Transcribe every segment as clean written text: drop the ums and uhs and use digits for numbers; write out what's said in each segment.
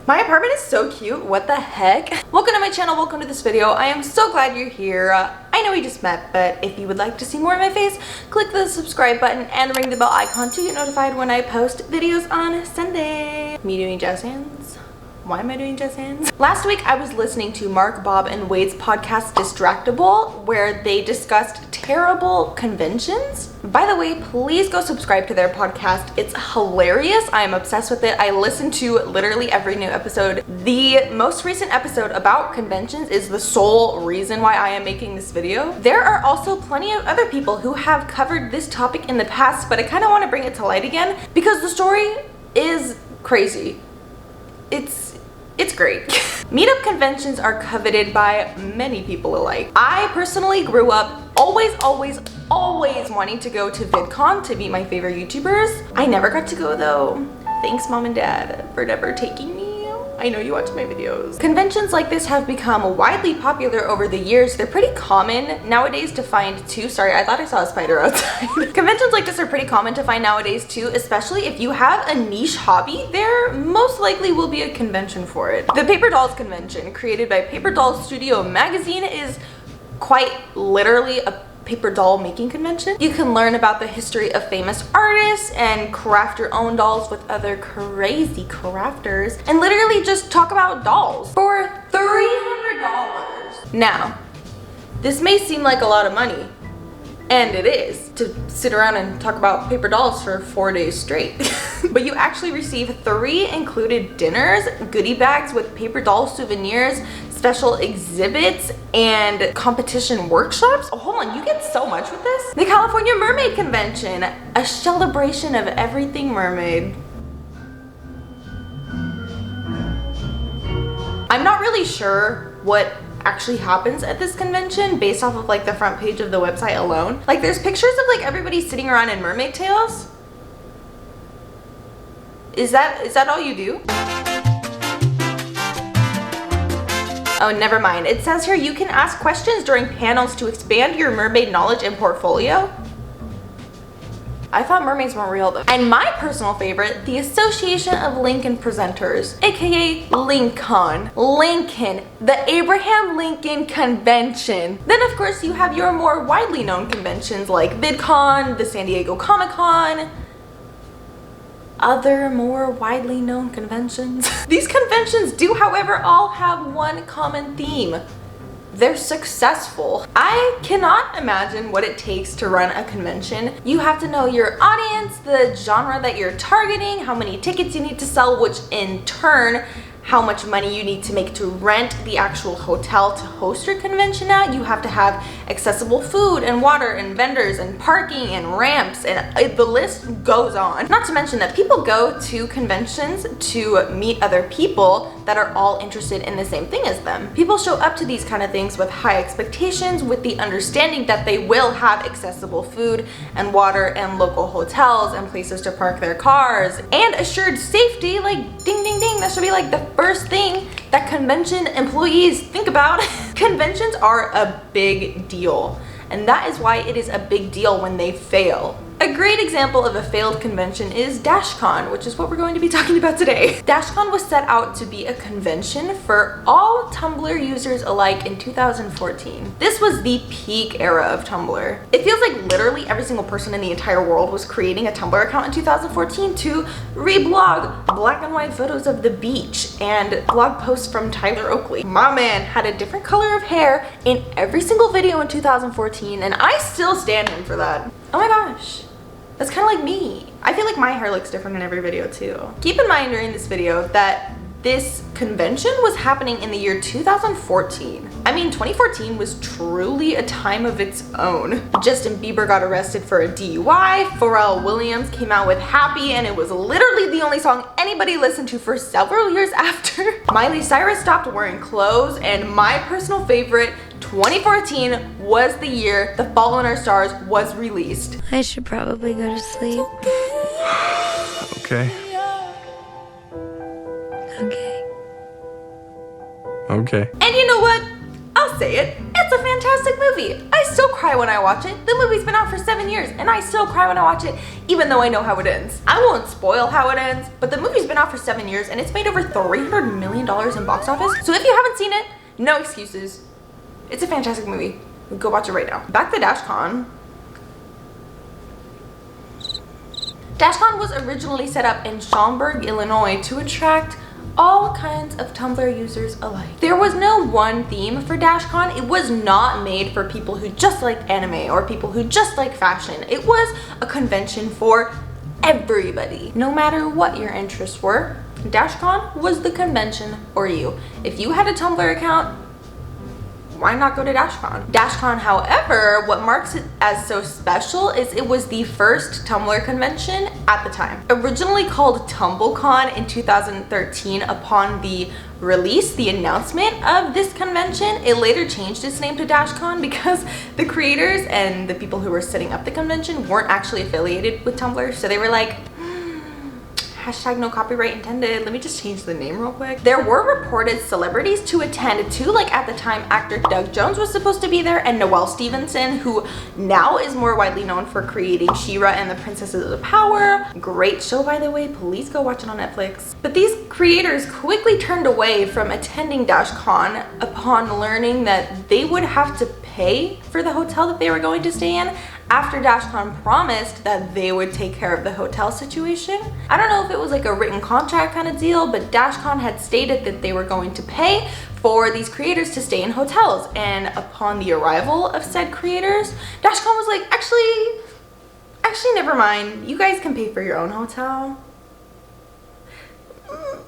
My apartment is so cute. What the heck? Welcome to my channel. Welcome to this video. I am so glad you're here. I know we just met, but if you would like to see more of my face, click the subscribe button and ring the bell icon to get notified when I post videos on Sunday. Me doing jazz hands? Why am I doing jazz hands? Last week I was listening to Mark, Bob, and Wade's podcast Distractible, where they discussed terrible conventions. By the way, please go subscribe to their podcast. It's hilarious. I am obsessed with it. I listen to literally every new episode. The most recent episode about conventions is the sole reason why I am making this video. There are also plenty of other people who have covered this topic in the past, but I kind of want to bring it to light again because the story is crazy. It's great. Meetup conventions are coveted by many people alike. I personally grew up always wanting to go to VidCon to meet my favorite YouTubers. I never got to go though. Thanks mom and dad for never taking me. I know you watch my videos. Conventions like this have become widely popular over the years. They're pretty common nowadays to find too. Sorry, I thought I saw a spider outside. Conventions like this are pretty common to find nowadays too, especially if you have a niche hobby. There most likely will be a convention for it. The Paper Dolls Convention, created by Paper Dolls Studio magazine, is quite literally a paper doll making convention. You can learn about the history of famous artists and craft your own dolls with other crazy crafters and literally just talk about dolls for $300. Now, this may seem like a lot of money, and it is, to sit around and talk about paper dolls for 4 days straight. But you actually receive 3 included dinners, goodie bags with paper doll souvenirs, special exhibits, and competition workshops. Oh, hold on, you get so much with this. The California Mermaid Convention, a celebration of everything mermaid. I'm not really sure what actually happens at this convention based off of like the front page of the website alone. Like there's pictures of like everybody sitting around in mermaid tails. Is that all you do? Oh, never mind. It says here you can ask questions during panels to expand your mermaid knowledge and portfolio. I thought mermaids weren't real though. And my personal favorite, the Association of Lincoln Presenters, aka Lincoln, the Abraham Lincoln Convention. Then of course you have your more widely known conventions like VidCon, the San Diego Comic-Con, other more widely known conventions. These conventions do, however, all have one common theme. They're successful. I cannot imagine what it takes to run a convention. You have to know your audience, the genre that you're targeting, how many tickets you need to sell, which in turn, how much money you need to make to rent the actual hotel to host your convention at. You have to have accessible food and water and vendors and parking and ramps, and the list goes on. Not to mention that people go to conventions to meet other people that are all interested in the same thing as them. People show up to these kind of things with high expectations, with the understanding that they will have accessible food and water and local hotels and places to park their cars and assured safety. Like ding ding ding, that should be like the first thing that convention employees think about. Conventions are a big deal, and that is why it is a big deal when they fail. A great example of a failed convention is Dashcon, which is what we're going to be talking about today. Dashcon was set out to be a convention for all Tumblr users alike in 2014. This was the peak era of Tumblr. It feels like literally every single person in the entire world was creating a Tumblr account in 2014 to reblog black and white photos of the beach and blog posts from Tyler Oakley. My man had a different color of hair in every single video in 2014, and I still stand him for that. Oh my gosh. That's kind of like me. I feel like my hair looks different in every video too. Keep in mind during this video that this convention was happening in the year 2014. I mean, 2014 was truly a time of its own. Justin Bieber got arrested for a DUI, Pharrell Williams came out with Happy, and it was literally the only song anybody listened to for several years after. Miley Cyrus stopped wearing clothes, and my personal favorite, 2014 was the year The Fault in Our Stars was released. I should probably go to sleep. Okay. Okay. Okay. And you know what? I'll say it. It's it's a fantastic movie. I still cry when I watch it. The movie's been out for 7 years and I still cry when I watch it, even though I know how it ends. I won't spoil how it ends, but the movie's been out for 7 years and it's made over $300 million in box office. So if you haven't seen it, no excuses. It's a fantastic movie. Go watch it right now. Back to Dashcon. Dashcon was originally set up in Schaumburg, Illinois to attract all kinds of Tumblr users alike. There was no one theme for Dashcon. It was not made for people who just like anime or people who just like fashion. It was a convention for everybody. No matter what your interests were, Dashcon was the convention for you. If you had a Tumblr account, why not go to Dashcon? Dashcon, however, what marks it as so special is it was the first Tumblr convention at the time. Originally called TumbleCon in 2013 upon the release, the announcement of this convention, it later changed its name to Dashcon because the creators and the people who were setting up the convention weren't actually affiliated with Tumblr. So they were like, hashtag no copyright intended, let me just change the name real quick. There were reported celebrities to attend too, like at the time actor Doug Jones was supposed to be there and Noelle Stevenson, who now is more widely known for creating She-Ra and the Princesses of Power. Great show, by the way, please go watch it on Netflix. But these creators quickly turned away from attending Dashcon upon learning that they would have to pay for the hotel that they were going to stay in after Dashcon promised that they would take care of the hotel situation. I don't know if it was like a written contract kind of deal, but Dashcon had stated that they were going to pay for these creators to stay in hotels. And upon the arrival of said creators, Dashcon was like, actually never mind, you guys can pay for your own hotel.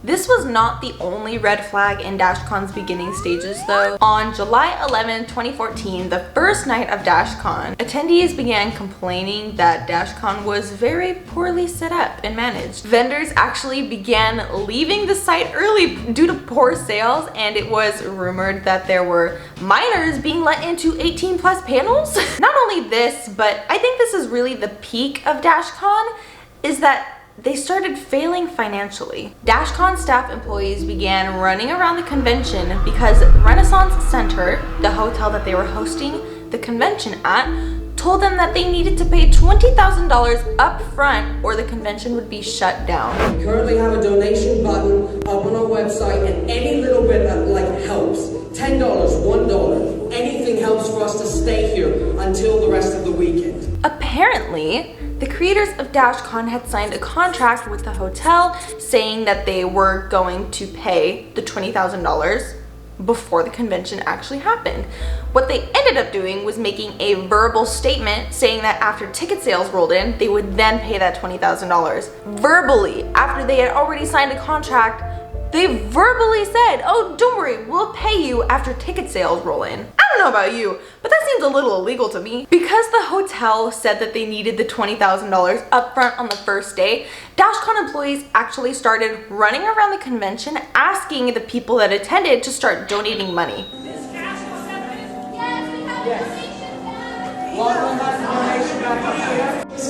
This was not the only red flag in Dashcon's beginning stages though. On July 11, 2014, the first night of Dashcon, attendees began complaining that Dashcon was very poorly set up and managed. Vendors actually began leaving the site early due to poor sales, and it was rumored that there were minors being let into 18+ panels. Not only this, but I think this is really the peak of Dashcon, is that they started failing financially. Dashcon staff employees began running around the convention because Renaissance Center, the hotel that they were hosting the convention at, told them that they needed to pay $20,000 up front or the convention would be shut down. We currently have a donation button up on our website, and any little bit of helps. $10, $1, anything helps for us to stay here until the rest of the weekend. Apparently, the creators of Dashcon had signed a contract with the hotel saying that they were going to pay the $20,000 before the convention actually happened. What they ended up doing was making a verbal statement saying that after ticket sales rolled in, they would then pay that $20,000. Verbally, after they had already signed a contract, they verbally said, oh, don't worry, we'll pay you after ticket sales roll in. I don't know about you, but that seems a little illegal to me. Because the hotel said that they needed the $20,000 upfront on the first day, Dashcon employees actually started running around the convention asking the people that attended to start donating money.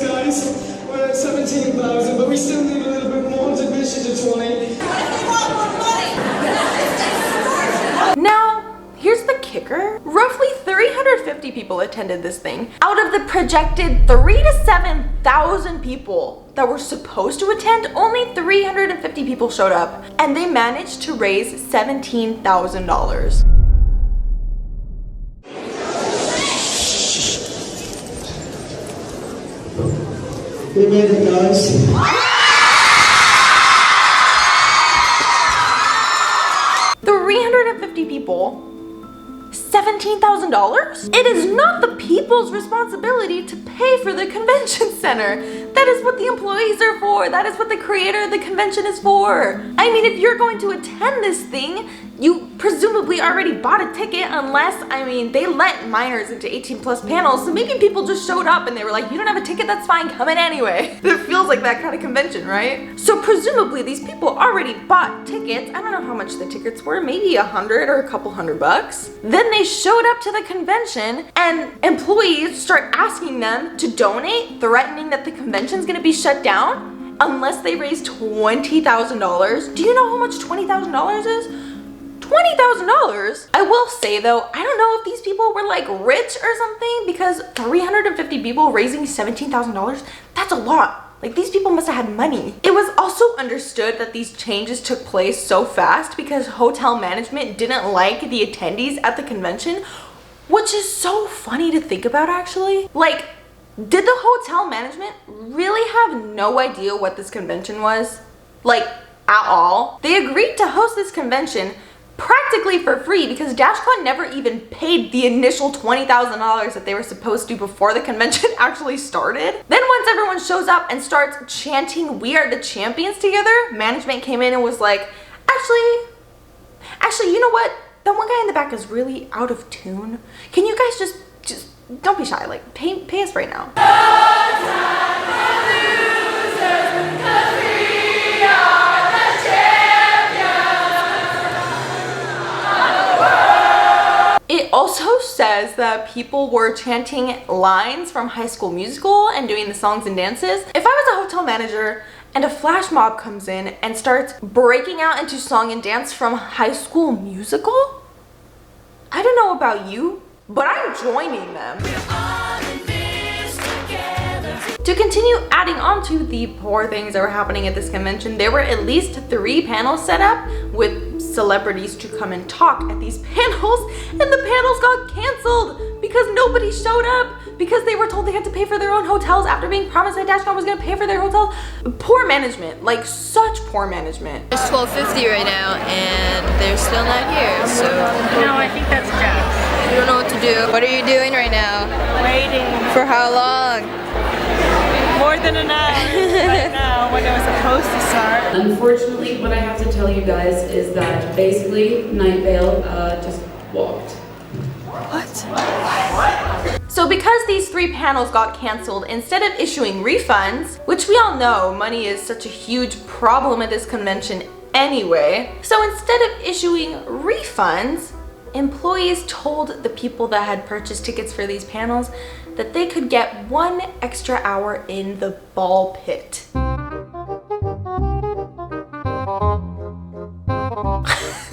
Guys, we're at 17,000, but we still need a little bit more to finish it to 20. Now, here's the kicker. Roughly 350 people attended this thing. Out of the projected 3,000 to 7,000 people that were supposed to attend, only 350 people showed up, and they managed to raise $17,000. We made it, guys. 350 people, $17,000? It is not the people's responsibility to pay for the convention center. That is what the employees are for. That is what the creator of the convention is for. I mean, if you're going to attend this thing, you presumably already bought a ticket, unless, I mean, they let minors into 18+ panels, so maybe people just showed up and they were like, you don't have a ticket, that's fine, come in anyway. It feels like that kind of convention, right? So presumably these people already bought tickets. I don't know how much the tickets were, maybe $100 or a couple $100. Then they showed up to the convention and employees start asking them to donate, threatening that the convention's gonna be shut down unless they raise $20,000. Do you know how much $20,000 is? $20,000? I will say though, I don't know if these people were like rich or something, because 350 people raising $17,000, that's a lot. Like, these people must have had money. It was also understood that these changes took place so fast because hotel management didn't like the attendees at the convention, which is so funny to think about actually. Like, did the hotel management really have no idea what this convention was? Like, at all? They agreed to host this convention practically for free because Dashcon never even paid the initial $20,000 that they were supposed to before the convention actually started. Then once everyone shows up and starts chanting "We are the champions" together, management came in and was like, actually, you know what? That one guy in the back is really out of tune. Can you guys just don't be shy, like pay us right now. It also says that people were chanting lines from High School Musical and doing the songs and dances. If I was a hotel manager and a flash mob comes in and starts breaking out into song and dance from High School Musical, I don't know about you, but I'm joining them. To continue adding on to the poor things that were happening at this convention, there were at least 3 panels set up with celebrities to come and talk at these panels, and the panels got canceled because nobody showed up because they were told they had to pay for their own hotels after being promised that Dashcon was going to pay for their hotels. Poor management, like such poor management. It's 12:50 right now and they're still not here, so No, I think that's Jax. we don't know what to do. What are you doing right now? Waiting For how long? more than an hour right now when it was supposed to start. Unfortunately, what I have to tell you guys is that basically Night Vale just walked. So because these 3 panels got canceled, instead of issuing refunds, which we all know money is such a huge problem at this convention anyway, so instead of issuing refunds, employees told the people that had purchased tickets for these panels that they could get 1 extra hour in the ball pit.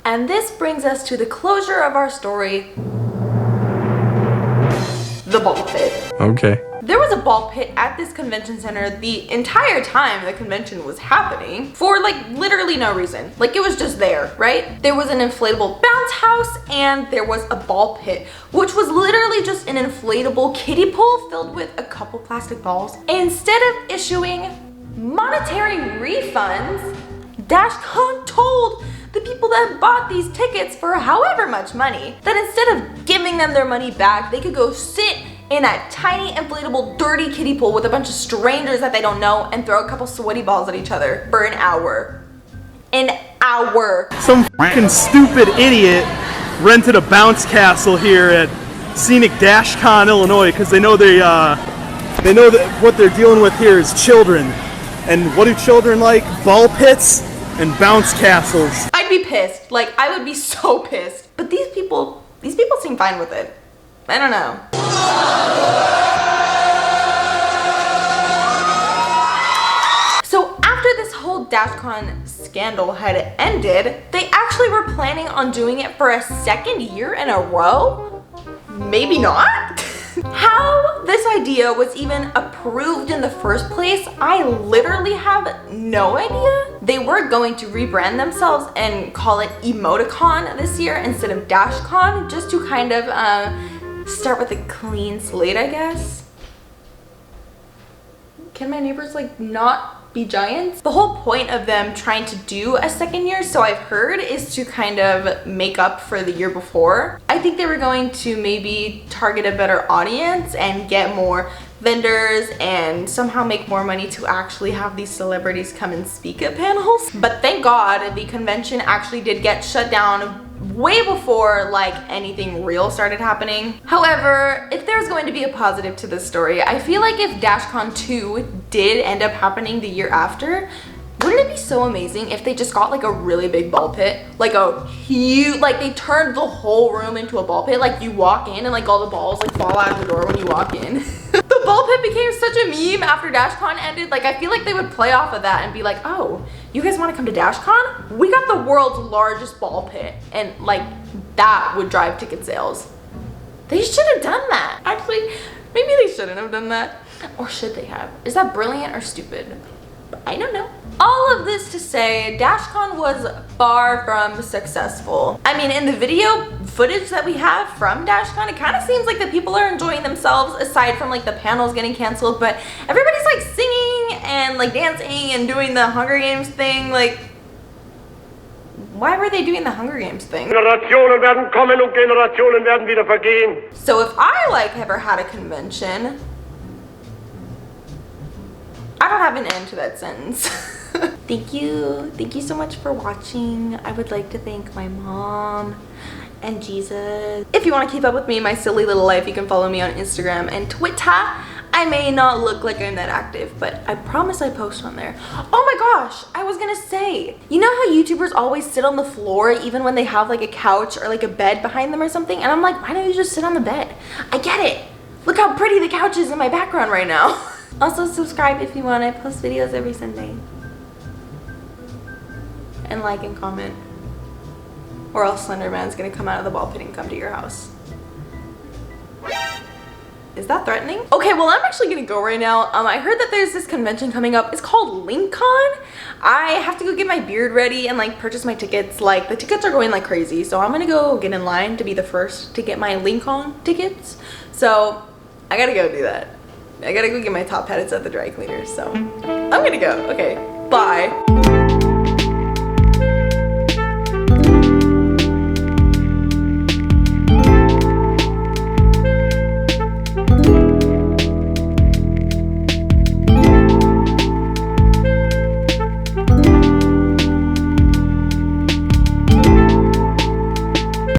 And this brings us to the closure of our story, the ball pit. Okay. There was a ball pit at this convention center the entire time the convention was happening for like literally no reason. Like, it was just there, right? There was an inflatable bounce house and there was a ball pit, which was literally just an inflatable kiddie pool filled with a couple plastic balls. Instead of issuing monetary refunds, Dashcon told the people that bought these tickets for however much money that instead of giving them their money back, they could go sit in that tiny inflatable dirty kiddie pool with a bunch of strangers that they don't know and throw a couple sweaty balls at each other for an hour. An hour. Some fucking stupid idiot rented a bounce castle here at scenic Dashcon, Illinois, because they know that what they're dealing with here is children. And what do children like? Ball pits and bounce castles. I'd be pissed. Like, I would be so pissed. But these people seem fine with it. I don't know. So after this whole Dashcon scandal had ended, they actually were planning on doing it for a 2nd year in a row? Maybe not? How this idea was even approved in the first place, I literally have no idea. They were going to rebrand themselves and call it Emoticon this year instead of Dashcon, just to kind of start with a clean slate, I guess. Can my neighbors like not be giants? The whole point of them trying to do a 2nd year, so I've heard, is to kind of make up for the year before. I think they were going to maybe target a better audience and get more vendors and somehow make more money to actually have these celebrities come and speak at panels. But thank God the convention actually did get shut down way before like anything real started happening. However, if there's going to be a positive to this story, I feel like if Dashcon 2 did end up happening the year after, wouldn't it be so amazing if they just got like a really big ball pit? Like a huge, like they turned the whole room into a ball pit. Like you walk in and like all the balls like fall out of the door when you walk in. The ball pit became such a meme after Dashcon ended. Like, I feel like they would play off of that and be like, oh, you guys want to come to Dashcon? We got the world's largest ball pit, and like that would drive ticket sales. They should have done that. Actually, maybe they shouldn't have done that. Or should they have? Is that brilliant or stupid? I don't know. All of this to say, Dashcon was far from successful. I mean, in the video footage that we have from Dashcon, it kind of seems like the people are enjoying themselves, aside from like the panels getting canceled, but everybody's like singing and like dancing and doing the Hunger Games thing. Like, why were they doing the Hunger Games thing? Generationen werden kommen und Generationen werden wieder vergehen. So if I like ever had a convention, I don't have an end to that sentence. Thank you so much for watching. I would like to thank my mom and Jesus. If you want to keep up with me in my silly little life, you can follow me on Instagram and Twitter. I may not look like I'm that active, but I promise I post on there. Oh my gosh, I was gonna say, you know how YouTubers always sit on the floor even when they have like a couch or like a bed behind them or something? And I'm like, why don't you just sit on the bed? I get it. Look how pretty the couch is in my background right now. Also subscribe if you want. I post videos every Sunday. And like and comment. Or else Slenderman's gonna come out of the ball pit and come to your house. Is that threatening? Okay, well I'm actually gonna go right now. I heard that there's this convention coming up. It's called LinkCon. I have to go get my beard ready and like purchase my tickets. Like the tickets are going like crazy. So I'm gonna go get in line to be the first to get my LinkCon tickets. So I gotta go do that. I gotta go get my top edits at the dry cleaners, so I'm gonna go. Okay, bye.